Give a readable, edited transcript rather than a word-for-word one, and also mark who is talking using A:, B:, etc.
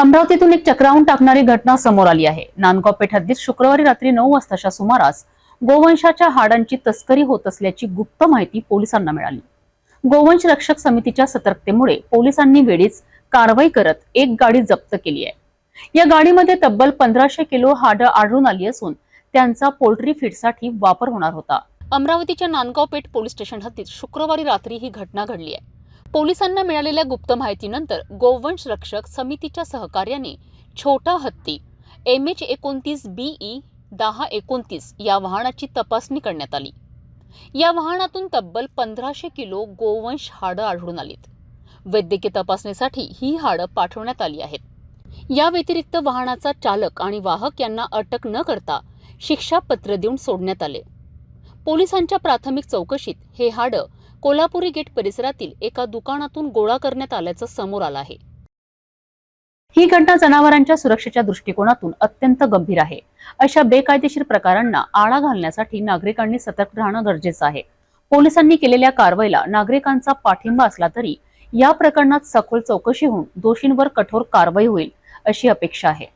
A: अमरावतीतून एक चक्रावून टाकणारी घटना समोर आली आहे। नांदगाव पेठ हद्दीत शुक्रवारी रात्री 9 वाजताच्या सुमारास गोवंशाच्या हाडांची तस्करी होत असल्याची गुप्त माहिती पोलिसांना मिळाली। गोवंश रक्षक समितीच्या सतर्कतेमुळे पोलिसांनी वेळीच कारवाई करत एक गाडी जप्त केली आहे। या गाडीमध्ये तब्बल 1500 किलो हाडं आढळून आली असून त्यांचा पोल्ट्री फीडसाठी वापर होणार होता। अमरावतीच्या नांदगाव पेठ पोलीस स्टेशन हद्दीत शुक्रवारी रात्री ही घटना घडली आहे। पोलिसांना मिळालेल्या गुप्त माहितीनंतर गोवंश रक्षक समितीच्या सहकार्याने छोटा हत्ती MH29 BE 1029 या वाहनाची तपासणी करण्यात आली। या वाहनातून तब्बल 1500 किलो गोवंश हाडं आढळून आलीत। वैद्यकीय तपासणीसाठी ही हाडं पाठवण्यात आली आहेत। या व्यतिरिक्त वाहनाचा चालक आणि वाहक यांना अटक न करता शिक्षापत्र देऊन सोडण्यात आले। पोलिसांच्या प्राथमिक चौकशीत हे हाडं कोल्हापुरी गेट परिसरातील एका दुकानातून गोळा करण्यात आल्याचं समोर आलं आहे। ही घटना जनावरांच्या सुरक्षेच्या दृष्टिकोनातून अत्यंत गंभीर आहे। अशा बेकायदेशीर प्रकारांना आळा घालण्यासाठी नागरिकांनी सतर्क राहणं गरजेचं आहे। पोलिसांनी केलेल्या कारवाईला नागरिकांचा पाठिंबा असला तरी या प्रकरणात सखोल चौकशी होऊन दोषींवर कठोर कारवाई होईल अशी अपेक्षा आहे।